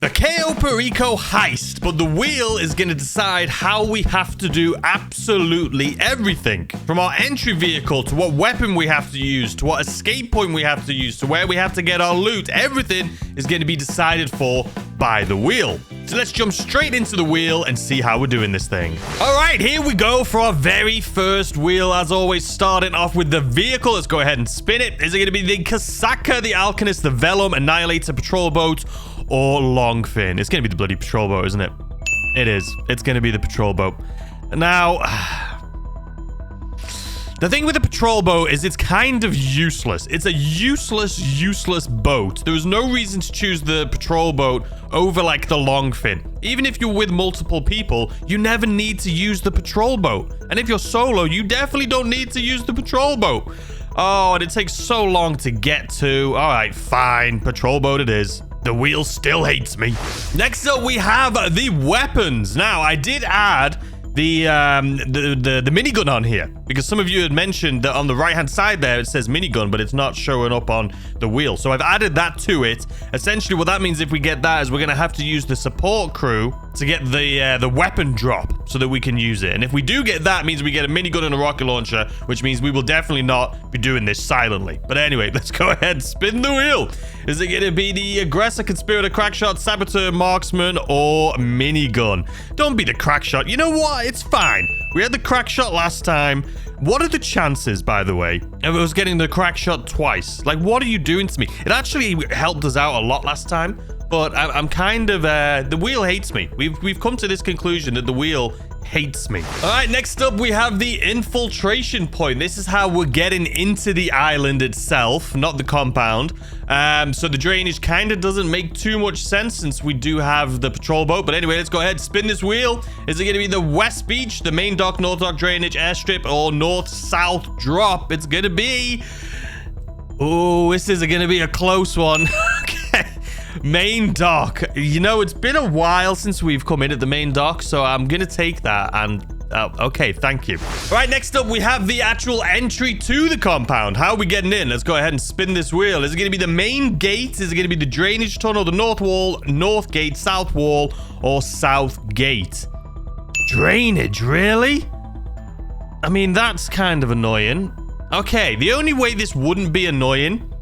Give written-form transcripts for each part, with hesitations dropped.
The Cayo Perico Heist, but the wheel is going to decide how we have to do absolutely everything. From our entry vehicle, to what weapon we have to use, to what escape point we have to use, to where we have to get our loot. Everything is going to be decided for by the wheel. So let's jump straight into the wheel and see how we're doing this thing. All right, here we go for our very first wheel. As always, starting off with the vehicle. Let's go ahead and spin it. Is it going to be the Casaca, the Alchemist, the Vellum, Annihilator, Patrol Boat, or Longfin? It's going to be the bloody Patrol Boat, isn't it? It is. It's going to be the Patrol Boat. Now, the thing with the Patrol Boat is it's kind of useless. It's a useless boat. There is no reason to choose the Patrol Boat over, like, the Longfin. Even if you're with multiple people, you never need to use the Patrol Boat. And if you're solo, you definitely don't need to use the Patrol Boat. Oh, and it takes so long to get to. All right, fine. Patrol Boat it is. The wheel still hates me. Next up, we have the weapons. Now, I did add the minigun on here because some of you had mentioned that on the right-hand side there it says minigun, but it's not showing up on the wheel. So I've added that to it. Essentially, what that means if we get that is we're going to have to use the support crew to get the weapon drop so that we can use it. And if we do get that, it means we get a minigun and a rocket launcher, which means we will definitely not be doing this silently. But anyway, let's go ahead and spin the wheel. Is it going to be the aggressor, conspirator, crackshot, saboteur, marksman, or minigun? Don't be the crackshot. You know what? It's fine. We had the crackshot last time. What are the chances, by the way, of us getting the crackshot twice? Like, what are you doing to me? It actually helped us out a lot last time, but I'm kind of, the wheel hates me. We've come to this conclusion that the wheel hates me. All right, next up, we have the infiltration point. This is how we're getting into the island itself, not the compound. So the drainage kind of doesn't make too much sense since we do have the patrol boat. But anyway, let's go ahead and spin this wheel. Is it going to be the West Beach, the main dock, North Dock drainage, airstrip, or North-South drop? It's going to be... Oh, this is going to be a close one. Okay. Main dock. You know, it's been a while since we've come in at the main dock, so I'm gonna take that and okay, thank you. All right, next up we have the actual entry to the compound. How are we getting in? Let's go ahead and spin this wheel. Is it gonna be the main gate? Is it gonna be the drainage tunnel, the north wall, north gate, south wall, or south gate? Drainage, really? I mean, that's kind of annoying. Okay, the only way this wouldn't be annoying,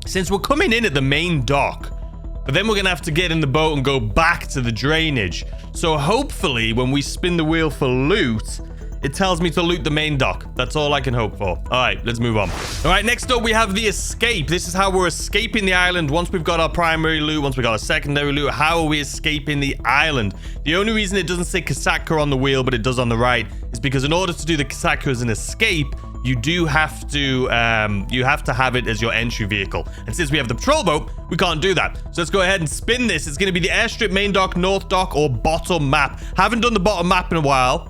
since we're coming in at the main dock, but then we're going to have to get in the boat and go back to the drainage. So hopefully when we spin the wheel for loot, it tells me to loot the main dock. That's all I can hope for. All right, let's move on. All right, next up we have the escape. This is how we're escaping the island. Once we've got our primary loot, once we've got our secondary loot, how are we escaping the island? The only reason it doesn't say Casaca on the wheel, but it does on the right, is because in order to do the Casaca as an escape, you do have to have it as your entry vehicle. And since we have the patrol boat, we can't do that. So let's go ahead and spin this. It's going to be the airstrip, main dock, north dock, or bottom map. Haven't done the bottom map in a while,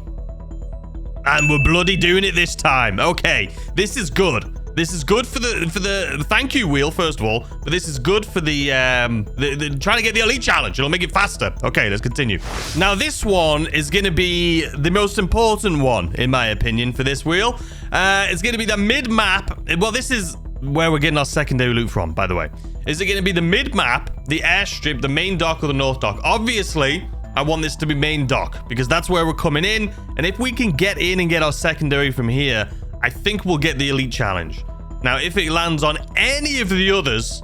and we're bloody doing it this time. Okay, this is good. This is good for the thank you wheel, first of all, but this is good for the trying to get the elite challenge. It'll make it faster. Okay, let's continue. Now, this one is going to be the most important one, in my opinion, for this wheel. It's going to be the mid-map. Well, this is where we're getting our secondary loot from, by the way. Is it going to be the mid-map, the airstrip, the main dock, or the north dock? Obviously, I want this to be main dock because that's where we're coming in. And if we can get in and get our secondary from here, I think we'll get the elite challenge. Now, if it lands on any of the others,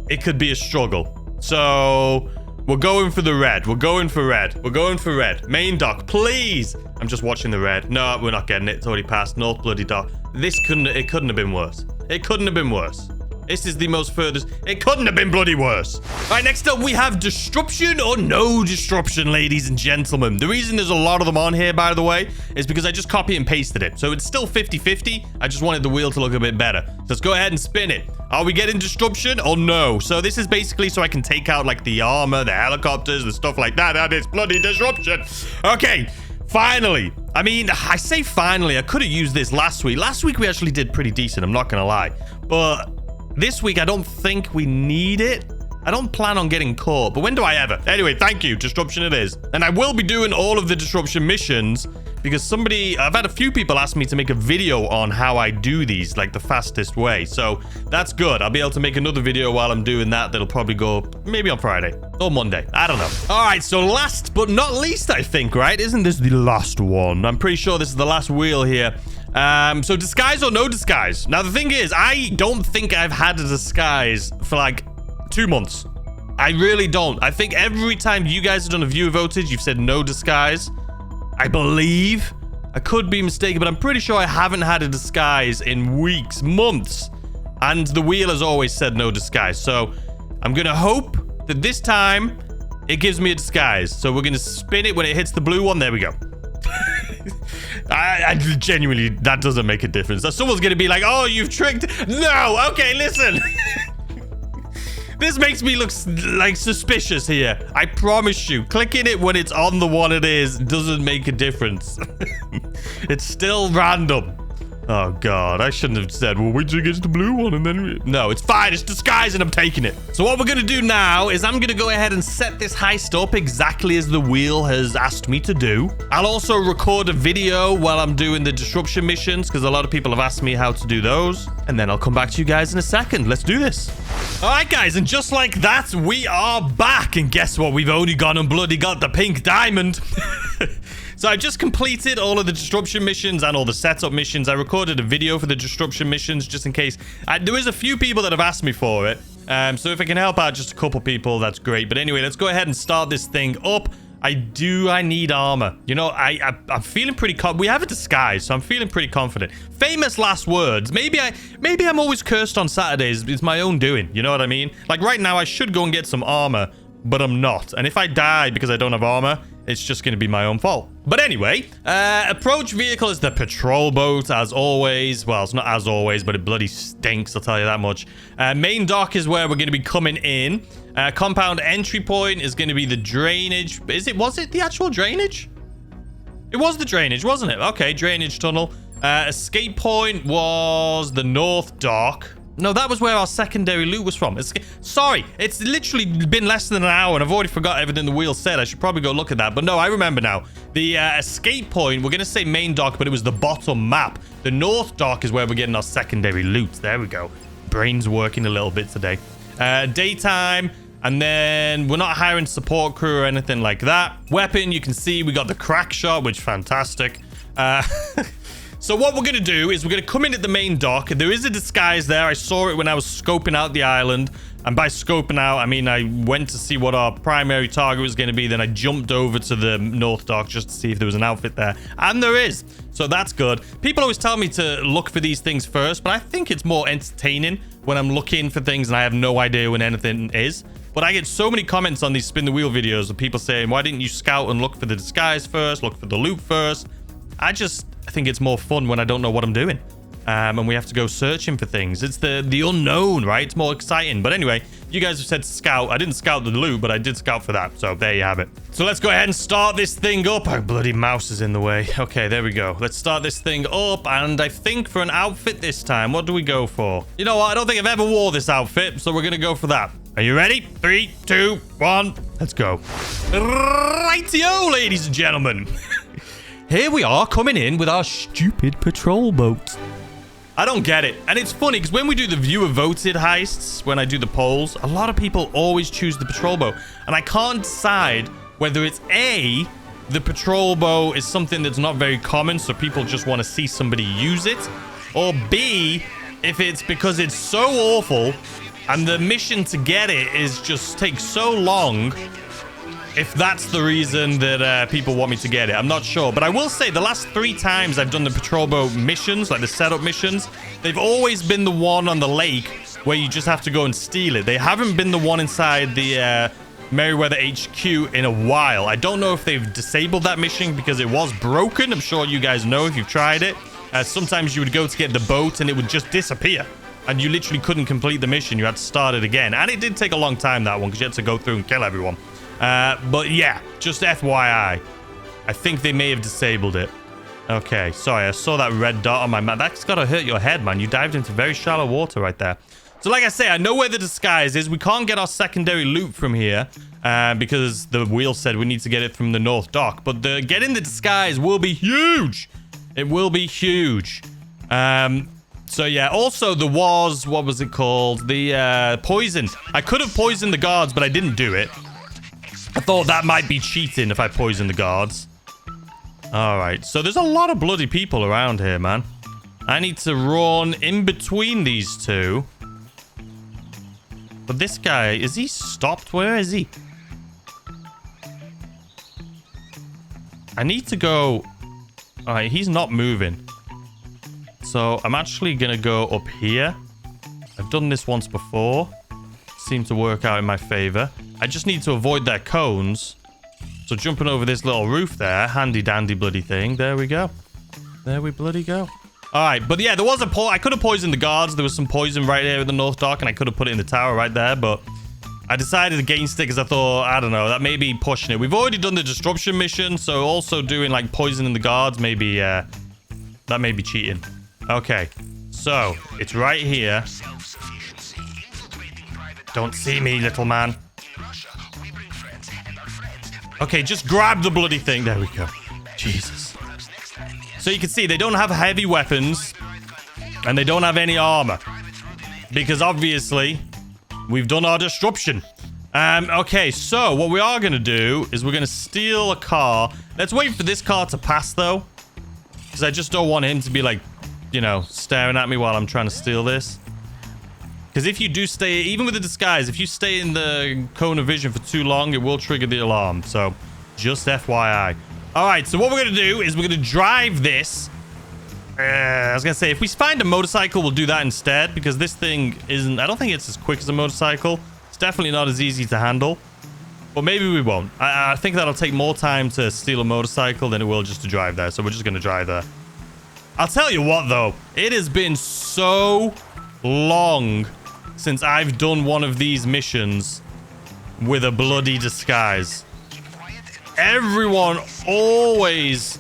it could be a struggle. So we're going for the red. We're going for red. We're going for red. Main dock, please. I'm just watching the red. No, we're not getting it. It's already passed. North bloody dock. It couldn't have been worse. It couldn't have been worse. This is the most furthest. It couldn't have been bloody worse. All right, next up, we have disruption or no disruption, ladies and gentlemen. The reason there's a lot of them on here, by the way, is because I just copy and pasted it. So it's still 50-50. I just wanted the wheel to look a bit better. So let's go ahead and spin it. Are we getting disruption or no? So this is basically so I can take out, like, the armor, the helicopters, the stuff like that. That is bloody disruption. Okay. Finally. I mean, I say finally. I could have used this last week. Last week, we actually did pretty decent. I'm not going to lie. But this week, I don't think we need it. I don't plan on getting caught, but when do I ever? Anyway, thank you. Disruption it is. And I will be doing all of the disruption missions because I've had a few people ask me to make a video on how I do these, like the fastest way. So that's good. I'll be able to make another video while I'm doing that. That'll probably go maybe on Friday or Monday. I don't know. All right, so last but not least, I think, right? Isn't this the last one? I'm pretty sure this is the last wheel here. So disguise or no disguise? Now, the thing is, I don't think I've had a disguise for like 2 months. I really don't. I think every time you guys have done a viewer voted, you've said no disguise. I believe. I could be mistaken, but I'm pretty sure I haven't had a disguise in weeks, months. And the wheel has always said no disguise. So I'm going to hope that this time it gives me a disguise. So we're going to spin it when it hits the blue one. There we go. I genuinely, that doesn't make a difference. Someone's going to be like, oh, you've tricked. No. Okay, listen. This makes me look like suspicious here. I promise you, clicking it when it's on the one it is doesn't make a difference. It's still random. Oh, God. I shouldn't have said, well, wait till it gets the blue one and then... No, it's fine. It's disguise and I'm taking it. So what we're going to do now is I'm going to go ahead and set this heist up exactly as the wheel has asked me to do. I'll also record a video while I'm doing the disruption missions because a lot of people have asked me how to do those. And then I'll come back to you guys in a second. Let's do this. All right, guys. And just like that, we are back. And guess what? We've only gone and bloody got the pink diamond. So I just completed all of the disruption missions and all the setup missions. I recorded a video for the disruption missions just in case. There is a few people that have asked me for it. So if I can help out just a couple people, that's great. But anyway, let's go ahead and start this thing up. I need armor. You know, I'm feeling pretty we have a disguise, so I'm feeling pretty confident. Famous last words. Maybe I'm always cursed on Saturdays. It's my own doing. You know what I mean? Like right now, I should go and get some armor, but I'm not. And if I die because I don't have armor, it's just going to be my own fault. But anyway, approach vehicle is the patrol boat, as always. Well, it's not as always, but it bloody stinks, I'll tell you that much. Main dock is where we're going to be coming in. Compound entry point is going to be the drainage. Was it the actual drainage? It was the drainage, wasn't it? Okay, drainage tunnel. Escape point was the north dock. No, that was where our secondary loot was from. Sorry, it's literally been less than an hour and I've already forgot everything the wheel said. I should probably go look at that. But no, I remember now. The escape point, we're going to say main dock, but it was the bottom map. The north dock is where we're getting our secondary loot. There we go. Brain's working a little bit today. Daytime. And then we're not hiring support crew or anything like that. Weapon, you can see we got the crack shot, which is fantastic. So what we're going to do is we're going to come in at the main dock. There is a disguise there. I saw it when I was scoping out the island. And by scoping out, I mean I went to see what our primary target was going to be. Then I jumped over to the north dock just to see if there was an outfit there. And there is. So that's good. People always tell me to look for these things first. But I think it's more entertaining when I'm looking for things and I have no idea when anything is. But I get so many comments on these spin the wheel videos of people saying, why didn't you scout and look for the disguise first? Look for the loot first. I think it's more fun when I don't know what I'm doing. And we have to go searching for things. It's the unknown, right? It's more exciting. But anyway, you guys have said scout. I didn't scout the loot, but I did scout for that. So there you have it. So let's go ahead and start this thing up. Oh, bloody mouse is in the way. Okay, there we go. Let's start this thing up. And I think for an outfit this time, what do we go for? You know what? I don't think I've ever wore this outfit. So we're going to go for that. Are you ready? 3, 2, 1. Let's go. Rightio, ladies and gentlemen. Here we are coming in with our stupid patrol boat. I don't get it. And it's funny because when we do the viewer voted heists, when I do the polls, a lot of people always choose the patrol boat. And I can't decide whether it's A, the patrol boat is something that's not very common, so people just want to see somebody use it, or B, if it's because it's so awful and the mission to get it is just takes so long. If that's the reason that people want me to get it, I'm not sure. But I will say the last 3 times I've done the patrol boat missions, like the setup missions, they've always been the one on the lake where you just have to go and steal it. They haven't been the one inside the Merryweather HQ in a while. I don't know if they've disabled that mission because it was broken. I'm sure you guys know if you've tried it. Sometimes you would go to get the boat and it would just disappear. And you literally couldn't complete the mission. You had to start it again. And it did take a long time, that one, because you had to go through and kill everyone. But yeah, just FYI, I think they may have disabled it. Okay, sorry, I saw that red dot on my map. That's gotta hurt your head, man. You dived into very shallow water right there. So like I say, I know where the disguise is. We can't get our secondary loot from here because the wheel said we need to get it from the north dock. But getting the disguise will be huge. It will be huge. So yeah, also there was, what was it called? The poison. I could have poisoned the guards, but I didn't do it. I thought that might be cheating if I poisoned the guards. All right, so there's a lot of bloody people around here, man. I need to run in between these two. But this guy, is he stopped? Where is he? I need to go... All right, he's not moving. So I'm actually going to go up here. I've done this once before. Seemed to work out in my favor. I just need to avoid their cones. So jumping over this little roof there. Handy dandy bloody thing. There we go. There we bloody go. All right, but yeah, there was a I could have poisoned the guards. There was some poison right here at the north dock, and I could have put it in the tower right there, but I decided against it because I thought, I don't know, that may be pushing it. We've already done the disruption mission, so also doing like poisoning the guards, maybe that may be cheating. Okay, so it's right here. Don't see me, little man. Okay, just grab the bloody thing. There we go. Jesus. So you can see they don't have heavy weapons and they don't have any armor because obviously we've done our disruption. Okay, so what we are going to do is we're going to steal a car. Let's wait for this car to pass though, because I just don't want him to be like, you know, staring at me while I'm trying to steal this. Because if you do stay, even with the disguise, if you stay in the cone of vision for too long, it will trigger the alarm. So just FYI. All right, so what we're going to do is we're going to drive this. I was going to say, if we find a motorcycle, we'll do that instead. Because this thing isn't, I don't think it's as quick as a motorcycle. It's definitely not as easy to handle. But maybe we won't. I think that'll take more time to steal a motorcycle than it will just to drive there. So we're just going to drive there. I'll tell you what, though. It has been so long since I've done one of these missions with a bloody disguise. Everyone always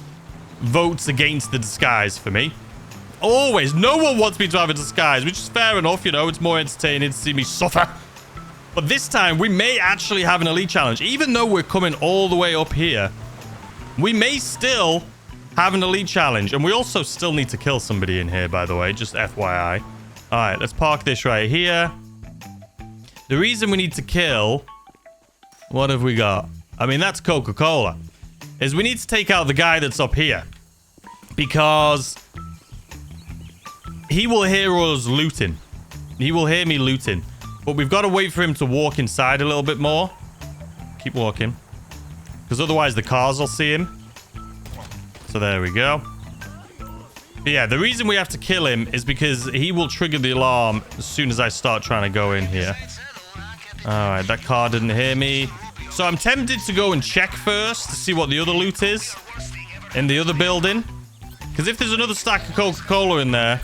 votes against the disguise for me. Always. No one wants me to have a disguise, which is fair enough. You know, it's more entertaining to see me suffer. But this time, we may actually have an elite challenge. Even though we're coming all the way up here, we may still have an elite challenge. And we also still need to kill somebody in here, by the way. Just FYI. All right, let's park this right here. The reason we need to kill... What have we got? I mean, that's Coca-Cola. Is we need to take out the guy that's up here. Because... he will hear us looting. He will hear me looting. But we've got to wait for him to walk inside a little bit more. Keep walking. Because otherwise the cars will see him. So there we go. But yeah, the reason we have to kill him is because he will trigger the alarm as soon as I start trying to go in here. Alright, that car didn't hear me. So I'm tempted to go and check first to see what the other loot is in the other building. Because if there's another stack of Coca-Cola in there...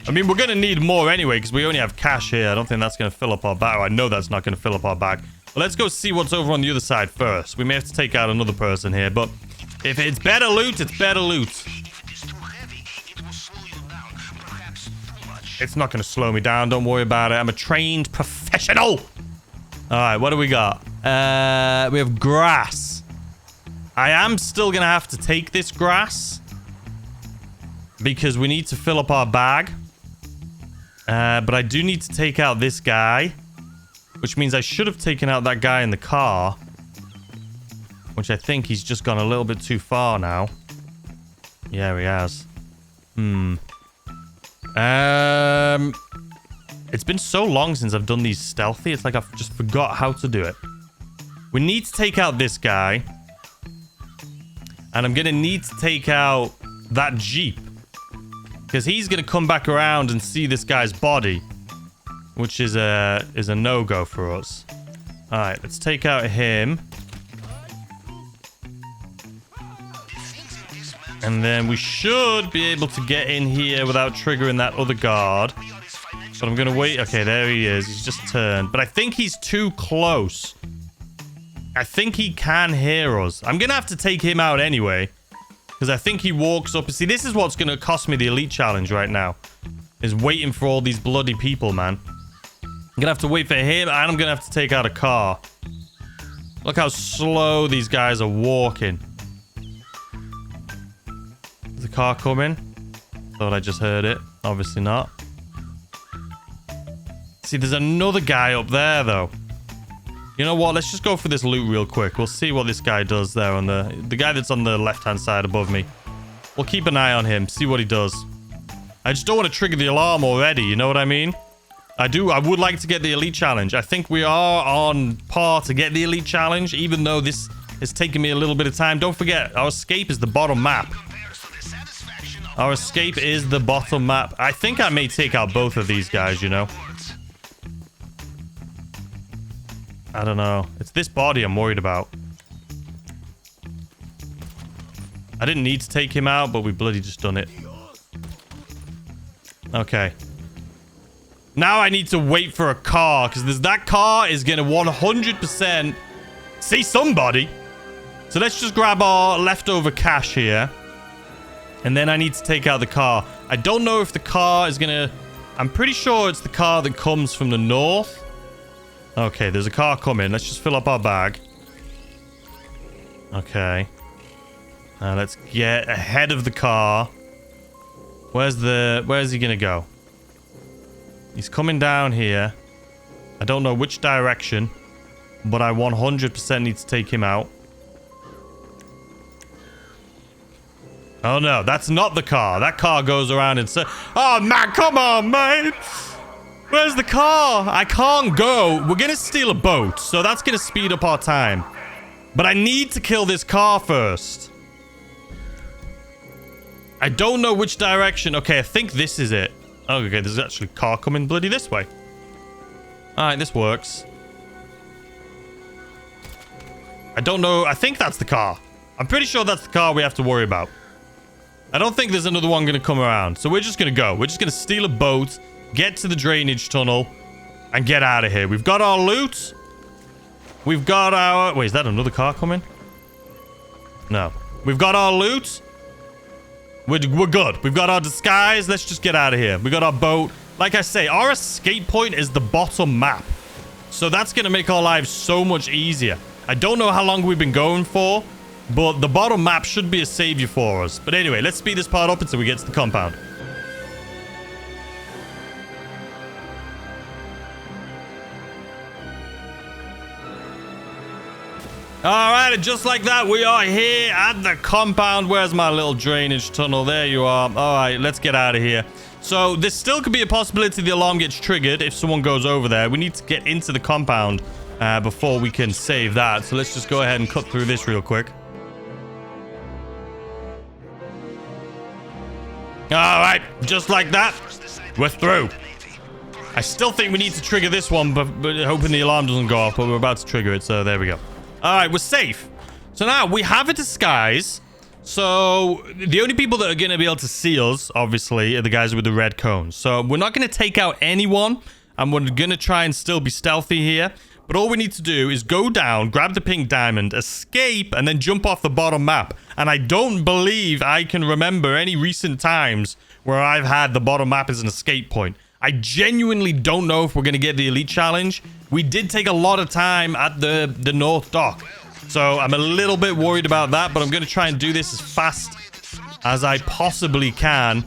I mean, we're going to need more anyway because we only have cash here. I don't think that's going to fill up our bag. I know that's not going to fill up our bag. But let's go see what's over on the other side first. We may have to take out another person here. But if it's better loot, it's better loot. It's not going to slow me down. Don't worry about it. I'm a trained professional. All right, what do we got? We have grass. I am still going to have to take this grass because we need to fill up our bag. But I do need to take out this guy, which means I should have taken out that guy in the car, which I think he's just gone a little bit too far now. Yeah, he has. It's been so long since I've done these stealthy. It's like I've just forgot how to do it. We need to take out this guy. And I'm going to need to take out that Jeep. Because he's going to come back around and see this guy's body. Which is a no-go for us. Alright, let's take out him. And then we should be able to get in here without triggering that other guard. But I'm going to wait. Okay, there he is. He's just turned. But I think he's too close. I think he can hear us. I'm going to have to take him out anyway. Because I think he walks up. See, this is what's going to cost me the elite challenge right now. Is waiting for all these bloody people, man. gonna have to wait for him, and I'm gonna have to take out a car. Look how slow these guys are walking. Is the car coming? Thought I just heard it. Obviously not. See, there's another guy up there, though. You know what? Let's just go for this loot real quick. We'll see what this guy does there on the guy that's on the left-hand side above me. We'll keep an eye on him, see what he does. I just don't want to trigger the alarm already, you know what I mean? I would like to get the elite challenge. I think we are on par to get the elite challenge, even though this is taking me a little bit of time. Don't forget, our escape is the bottom map. Our escape is the bottom map. I think I may take out both of these guys, you know? I don't know. It's this body I'm worried about. I didn't need to take him out, but we bloody just done it. Okay. Now I need to wait for a car, because that car is going to 100% see somebody. So let's just grab our leftover cash here. And then I need to take out the car. I don't know if the car is going to... I'm pretty sure it's the car that comes from the north. Okay, there's a car coming. Let's just fill up our bag. Okay. Now let's get ahead of the car. Where's he going to go? He's coming down here. I don't know which direction, but I 100% need to take him out. Oh no, that's not the car. That car goes around and oh man, come on, man. Where's the car? I can't go. We're going to steal a boat, so that's going to speed up our time. But I need to kill this car first. I don't know which direction. Okay, I think this is it. Oh, okay, there's actually a car coming bloody this way. Alright, this works. I don't know. I think that's the car. I'm pretty sure that's the car we have to worry about. I don't think there's another one going to come around. So we're just going to go. We're just going to steal a boat, get to the drainage tunnel, and get out of here. We've got our loot. We've got our... Wait, is that another car coming? No. We've got our loot. We're good. We've got our disguise. Let's just get out of here. We got our boat. Like I say, our escape point is the bottom map. So that's going to make our lives so much easier. I don't know how long we've been going for, but the bottom map should be a savior for us. But anyway, let's speed this part up until we get to the compound. Alright, and just like that, we are here at the compound. Where's my little drainage tunnel? There you are. Alright, let's get out of here. So, this still could be a possibility the alarm gets triggered if someone goes over there. We need to get into the compound before we can save that. So, let's just go ahead and cut through this real quick. Alright, just like that, we're through. I still think we need to trigger this one, but hoping the alarm doesn't go off, but we're about to trigger it, so there we go. Alright, we're safe. So now, we have a disguise. So, the only people that are going to be able to see us, obviously, are the guys with the red cones. So, we're not going to take out anyone, and we're going to try and still be stealthy here. But all we need to do is go down, grab the pink diamond, escape, and then jump off the bottom map. And I don't believe I can remember any recent times where I've had the bottom map as an escape point. I genuinely don't know if we're going to get the elite challenge. We did take a lot of time at the North Dock. So I'm a little bit worried about that, but I'm going to try and do this as fast as I possibly can.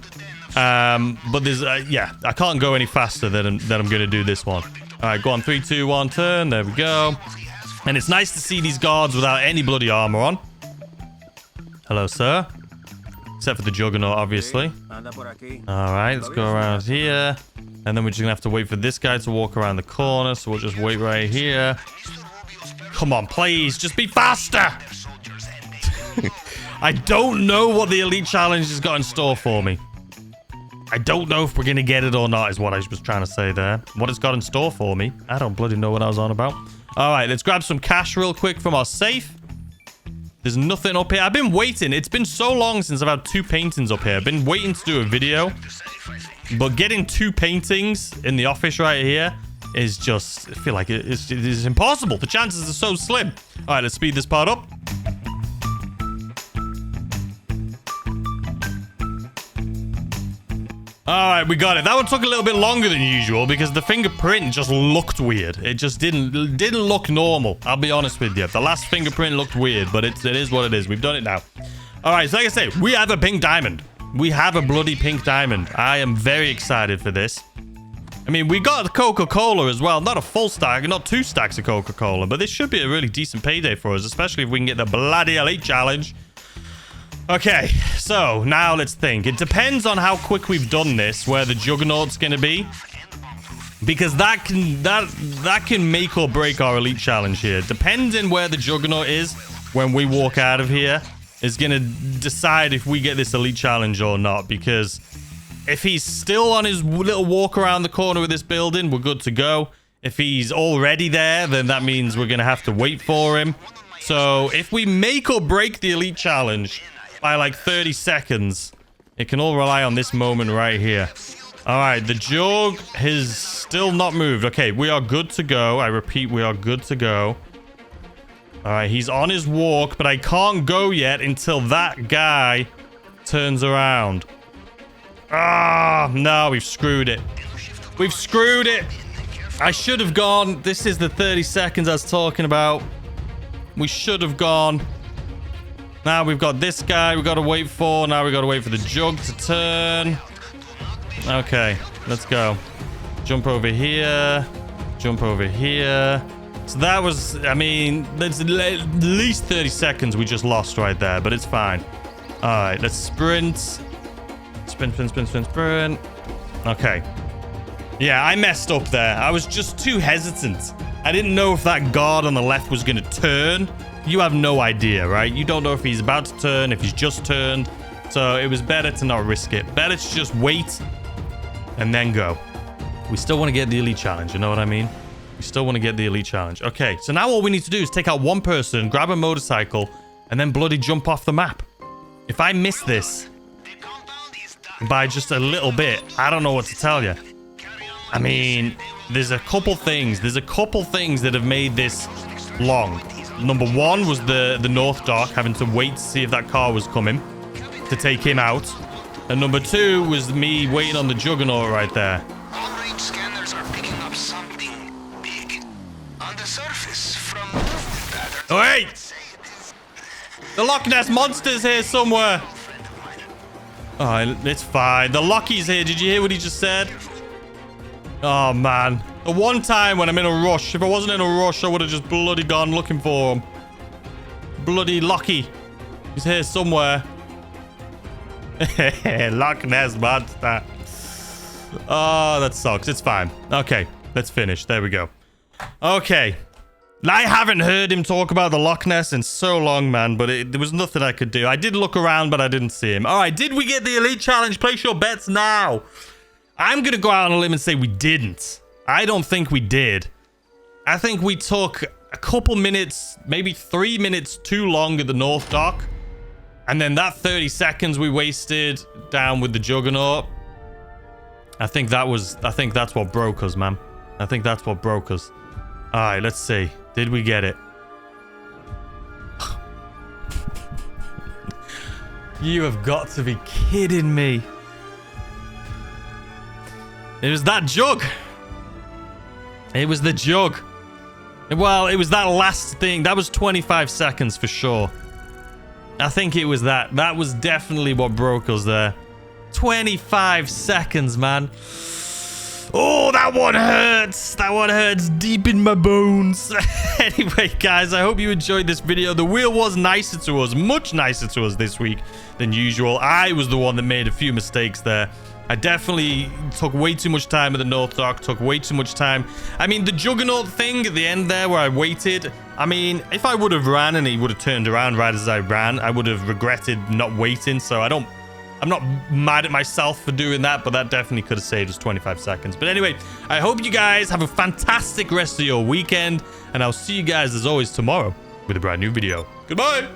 But there's, yeah, I can't go any faster than I'm going to do this one. All right, go on. 3, 2, 1, turn. There we go. And it's nice to see these guards without any bloody armor on. Hello, sir. Except for the Juggernaut, obviously. All right, let's go around here. And then we're just going to have to wait for this guy to walk around the corner. So we'll just wait right here. Come on, please. Just be faster. I don't know what the Elite Challenge has got in store for me. I don't know if we're going to get it or not, is what I was trying to say there. What it's got in store for me, I don't bloody know what I was on about. All right, let's grab some cash real quick from our safe. There's nothing up here. I've been waiting. It's been so long since I've had 2 paintings up here. I've been waiting to do a video. But getting 2 paintings in the office right here is just... I feel like it is impossible. The chances are so slim. All right, let's speed this part up. All right, we got it. That one took a little bit longer than usual because the fingerprint just looked weird. It just didn't look normal. I'll be honest with you. The last fingerprint looked weird, but it is what it is. We've done it now. All right, so like I say, we have a pink diamond. We have a bloody pink diamond. I am very excited for this. I mean, we got Coca-Cola as well. Not a full stack, not 2 stacks of Coca-Cola, but this should be a really decent payday for us, especially if we can get the bloody elite challenge. Okay, so now let's think. It depends on how quick we've done this, where the Juggernaut's going to be. Because that can make or break our elite challenge here. Depending where the Juggernaut is when we walk out of here is going to decide if we get this elite challenge or not. Because if he's still on his little walk around the corner of this building, we're good to go. If he's already there, then that means we're going to have to wait for him. So if we make or break the elite challenge by like 30 seconds, it can all rely on this moment right here. All right, the jug has still not moved. Okay, we are good to go. I repeat, we are good to go. All right, he's on his walk, but I can't go yet until that guy turns around. Ah, no, we've screwed it. We've screwed it. I should have gone. This is the 30 seconds I was talking about. We should have gone. Now we've got this guy we've got to wait for. Now we've got to wait for the jug to turn. Okay, let's go. Jump over here. Jump over here. So that was, I mean, there's at least 30 seconds we just lost right there, but it's fine. All right, let's sprint. Sprint, sprint, sprint, sprint, sprint. Okay. Yeah, I messed up there. I was just too hesitant. I didn't know if that guard on the left was going to turn. You have no idea, right? You don't know if he's about to turn, if he's just turned. So it was better to not risk it. Better to just wait and then go. We still want to get the elite challenge, you know what I mean? We still want to get the elite challenge. Okay, so now all we need to do is take out one person, grab a motorcycle, and then bloody jump off the map. If I miss this by just a little bit, I don't know what to tell you. I mean, there's a couple things. There's a couple things that have made this long. Number one was the North Dock, having to wait to see if that car was coming to take him out. And number two was me waiting on the Juggernaut right there. Long-range scanners are picking up something big on the surface from pattern. Oh, hey! The Loch Ness Monster's here somewhere. Oh, it's fine. The Lockie's here. Did you hear what he just said? Oh, man. The one time when I'm in a rush. If I wasn't in a rush, I would have just bloody gone looking for him. Bloody Lockie. He's here somewhere. Loch Ness Monster. Oh, that sucks. It's fine. Okay, let's finish. There we go. Okay. I haven't heard him talk about the Loch Ness in so long, man, but there was nothing I could do. I did look around, but I didn't see him. All right, did we get the Elite Challenge? Place your bets now. I'm going to go out on a limb and say we didn't. I don't think we did. I think we took a couple minutes, maybe 3 minutes too long at the North Dock. And then that 30 seconds we wasted down with the Juggernaut. I think that's what broke us, man. I think that's what broke us. All right, let's see. Did we get it? You have got to be kidding me. It was that jug. It was the jug. Well, it was that last thing. That was 25 seconds for sure. I think it was that. That was definitely what broke us there. 25 seconds, man. Oh, that one hurts. That one hurts deep in my bones. Anyway, guys, I hope you enjoyed this video. The wheel was nicer to us, much nicer to us this week than usual. I was the one that made a few mistakes there. I definitely took way too much time at the North Dock, took way too much time. I mean, the Juggernaut thing at the end there where I waited, I mean, if I would have ran and he would have turned around right as I ran, I would have regretted not waiting. So I'm not mad at myself for doing that, but that definitely could have saved us 25 seconds. But anyway, I hope you guys have a fantastic rest of your weekend, and I'll see you guys as always tomorrow with a brand new video. Goodbye.